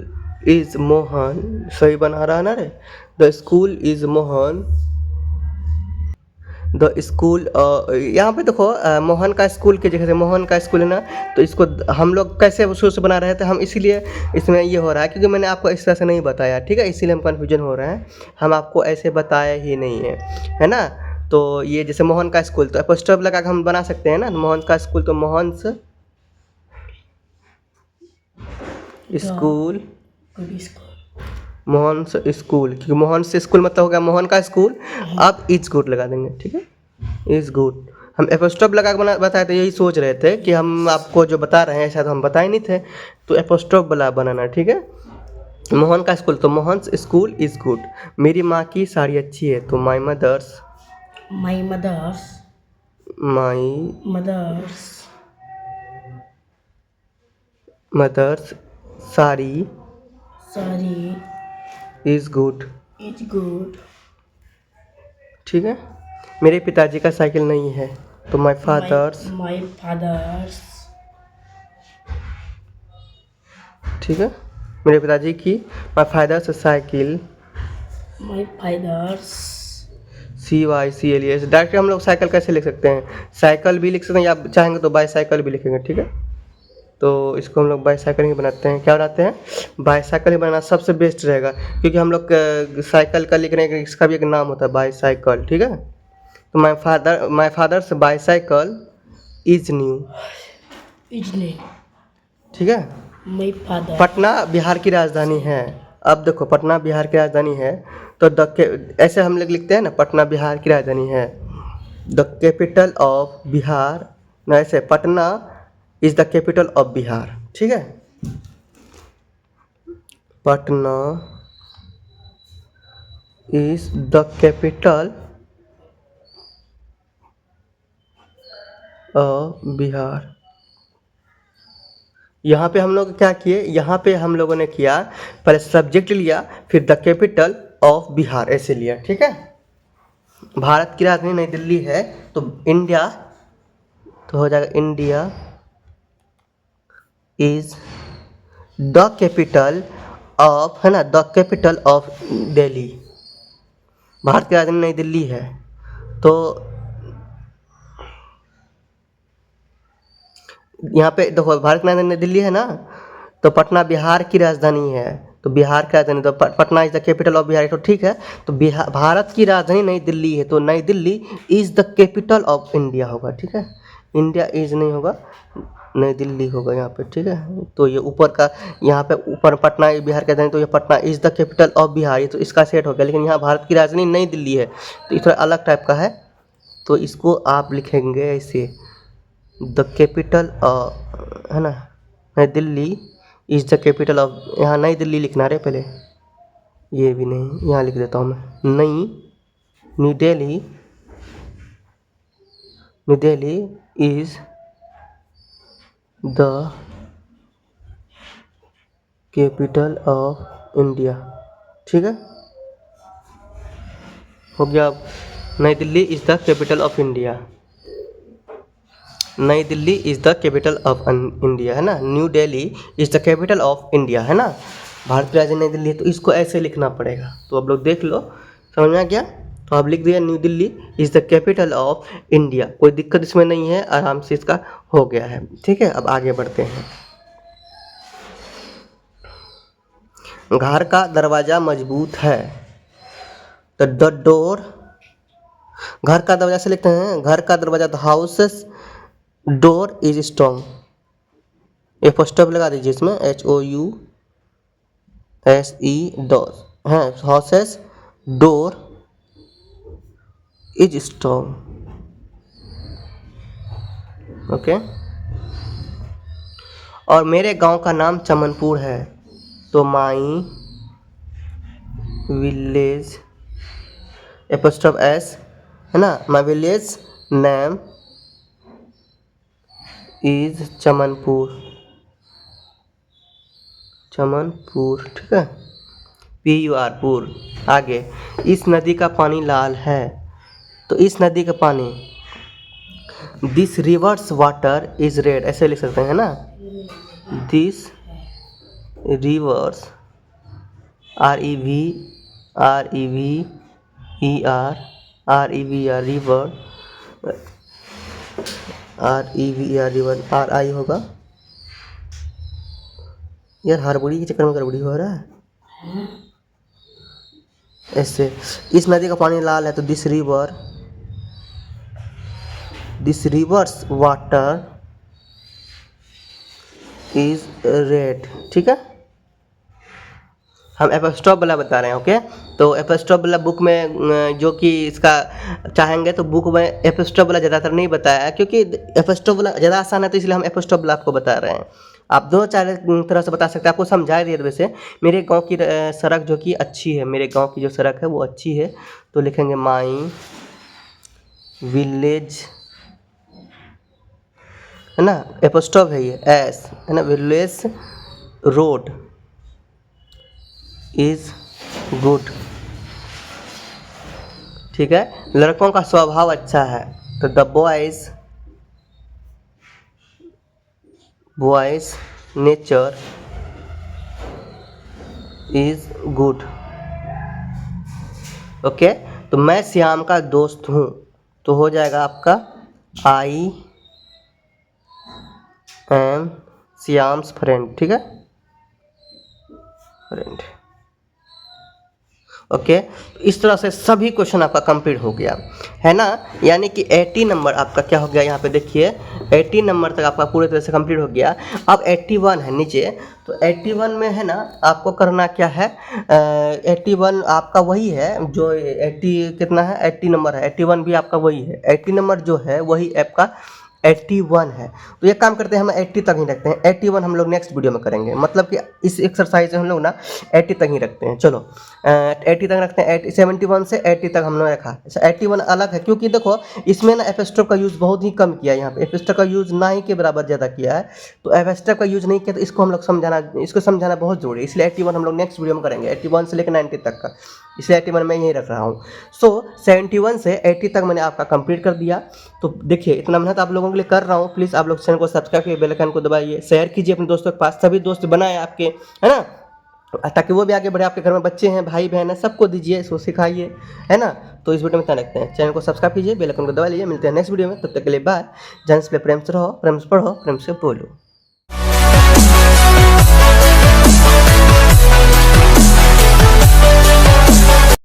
is Mohan, सही बना रहा है ना रे। The school is Mohan, the school यहाँ पे देखो मोहन का स्कूल के जगह से मोहन का स्कूल है ना, तो इसको हम लोग कैसे शुरू से बना रहे थे हम, इसीलिए इसमें ये हो रहा है क्योंकि मैंने आपको इस तरह से नहीं बताया, ठीक है, इसीलिए हम कन्फ्यूजन हो रहा है। हम आपको ऐसे बताया ही नहीं है ना। तो ये जैसे मोहन का स्कूल, तो एपोस्ट्रोफ लगा के हम बना सकते हैं ना, मोहन का स्कूल, तो Mohan's school, good school Mohan's school, क्योंकि मोहन्स स्कूल मतलब हो गया मोहन का स्कूल। अब इज गुड लगा देंगे, ठीक है, इज गुड। हम एपोस्ट्रोफ लगा के बताए थे, यही सोच रहे थे कि हम आपको जो बता रहे हैं शायद हम बताए नहीं थे, तो एपोस्ट्रोफ वाला बनाना, ठीक है। मोहन का स्कूल, तो मोहन्स स्कूल इज गुड। मेरी माँ की साड़ी अच्छी है, तो my mother's my mother's my mother's mother's sari sari is good, is good ठीक है। मेरे पिताजी का साइकिल नहीं है, तो माई फादर्स, माई फादर्स ठीक है। मेरे पिताजी की my father's cycle my father's CYCLES। Direct हम लोग साइकिल कैसे लिख सकते हैं, साइकिल भी लिख सकते हैं, या आप चाहेंगे तो बाईसाइकिल भी लिखेंगे, ठीक है। तो इसको हम लोग बाईसाइकिल ही बनाते हैं। क्या बनाते हैं? बाईसाइकिल ही बनाना सबसे बेस्ट रहेगा, क्योंकि हम लोग साइकिल का लिखने का इसका भी एक नाम होता है बाईसाइकिल, ठीक है। तो my father's bicycle is new, is ने ठीक है। माई फादर पटना बिहार की राजधानी है। अब देखो पटना बिहार की राजधानी है, तो ऐसे हम लोग लिखते हैं ना, पटना बिहार की राजधानी है। द कैपिटल ऑफ बिहार, ना ऐसे Patna is the capital of Bihar, ठीक है। Patna is the capital of Bihar. यहाँ पे हम लोग क्या किए, यहाँ पे हम लोगों ने किया, पहले सब्जेक्ट लिया, फिर द कैपिटल ऑफ बिहार ऐसे लिया, ठीक है। भारत की राजधानी नई दिल्ली है, तो इंडिया, तो हो जाएगा India is the capital of, है ना, the capital of Delhi. Bharat की राजधानी नई दिल्ली है, तो यहाँ पे देखो भारत की राजधानी नई दिल्ली है ना, तो पटना बिहार की राजधानी है, तो बिहार की राजधानी, तो Patna is the capital of Bihar, तो ठीक है। तो बिहार भारत की राजधानी नई दिल्ली है, तो नई Delhi is the capital of India होगा, ठीक है। इंडिया इज नहीं होगा, नई दिल्ली होगा यहाँ पे, ठीक है। तो ये ऊपर का, यहाँ पे ऊपर पटना बिहार की राजधानी, तो ये Patna is the capital of Bihar, ये तो इसका सेट हो गया। लेकिन यहाँ भारत की राजधानी नई दिल्ली है, तो ये थोड़ा अलग टाइप का है, तो इसको आप लिखेंगे ऐसे, द कैपिटल है ना, नई Delhi is the capital of, यहाँ नई दिल्ली लिखना रे पहले, ये भी नहीं, यहाँ लिख देता हूँ मैं, new Delhi, new Delhi is the capital of India, ठीक है, हो गया। अब नई Delhi is the capital of India, नई Delhi is the capital of India, है ना। New Delhi is the capital of India, है ना। भारत की राजधानी नई दिल्ली है, तो इसको ऐसे लिखना पड़ेगा। तो आप लोग देख लो, समझ में आ गया। तो आप लिख दिया new Delhi is the capital of India, कोई दिक्कत इसमें नहीं है, आराम से इसका हो गया है, ठीक है। अब आगे बढ़ते हैं। घर का दरवाजा मजबूत है, तो द डोर, घर का दरवाजा से लिखते हैं, घर का दरवाजा, the houses door is strong, ये फर्स्ट लगा दीजिए इसमें, HOUSE डोर है, houses door is strong, okay. और मेरे गांव का नाम चमनपुर है, तो माई विलेज एपोस्ट्रोफ एस, है ना, my village name is Chamanpur, Chamanpur, ठीक है, PUR पुर। आगे, इस नदी का पानी लाल है, तो इस नदी का पानी, this reverse water is red, ऐसे लिख सकते हैं ना, दिस रिवर्स रिवर RI होगा यार, हड़बड़ी के चक्कर में गड़बड़ी हो रहा है। ऐसे, इस नदी का पानी लाल है, तो this reverse water is red, ठीक है। हम एपोस्ट्रोफ वाला बता रहे हैं, ओके। तो एपोस्ट्रोफ वाला बुक में जो कि इसका चाहेंगे तो बुक में एपोस्ट्रोफ वाला ज़्यादातर नहीं बताया है, क्योंकि एपोस्ट्रोफ वाला ज़्यादा आसान है, तो इसलिए हम एपोस्ट्रोफ वाला आपको बता रहे हैं। आप दोनों चार तरह से बता सकते हैं, आपको समझा दिया वैसे। मेरे गांव की सड़क जो कि अच्छी है, मेरे गांव की जो सड़क है वो अच्छी है, तो लिखेंगे माई विलेज, है ना, एपोस्ट्रोफ है ये एस, है ना, विलेज रोड इज गुड, ठीक है। लड़कों का स्वभाव अच्छा है, तो the boys nature is good, okay. तो मैं श्याम का दोस्त हूँ, तो हो जाएगा आपका आई एम श्याम्स फ्रेंड, ठीक है, फ्रेंड, ओके। इस तरह से सभी क्वेश्चन आपका कंप्लीट हो गया है ना, यानी कि 80 नंबर आपका क्या हो गया, यहाँ पे देखिए 80 नंबर तक आपका पूरी तरह से कंप्लीट हो गया। अब 81 है नीचे, तो 81 में है ना, आपको करना क्या है, 81 आपका वही है जो 80 कितना है, 80 नंबर है, 81 भी आपका वही है, 80 नंबर जो है वही आपका 81 है। तो ये काम करते हैं, हम 80 तक ही रखते हैं, 81 हम लोग नेक्स्ट वीडियो में करेंगे, मतलब कि इस एक्सरसाइज में हम लोग ना 80 तक ही रखते हैं। चलो 80 तक रखते हैं, 71 से 80 तक हमने रखा। 81 अलग है, क्योंकि देखो इसमें ना एपोस्ट्रोफ का यूज़ बहुत ही कम किया है, यहाँ पे एपोस्ट्रोफ का यूज़ ना ही के बराबर ज़्यादा किया है, तो एपोस्ट्रोफ का यूज़ नहीं किया, तो इसको हम लोग इसको समझाना बहुत जरूरी है, इसलिए 81 हम लोग नेक्स्ट वीडियो में करेंगे, 81 से लेकर 90 तक का, इसलिए 81 मैं यही रख रहा हूँ। सो 71 से 80 तक मैंने आपका कंप्लीट कर दिया। तो देखिए इतना मेहनत आप लोगों के लिए कर रहा हूँ, प्लीज़ आप लोग चैनल को सब्सक्राइब करिए, बेल आइकन को दबाइए, शेयर कीजिए अपने दोस्तों के पास, सभी दोस्त बनाए आपके, है ना, ताकि वो भी आगे बढ़े। आपके घर में बच्चे हैं, भाई बहन है, सबको दीजिए, इसको सिखाइए, है ना। तो इस वीडियो में इतना रखते हैं, चैनल को सब्सक्राइब कीजिए, बेल आइकन को दबा लीजिए। मिलते हैं नेक्स्ट वीडियो में, तब तक के लिए बाय। जन्स पे प्रेम से रहो, प्रेम से पढ़ो, प्रेम से बोलो।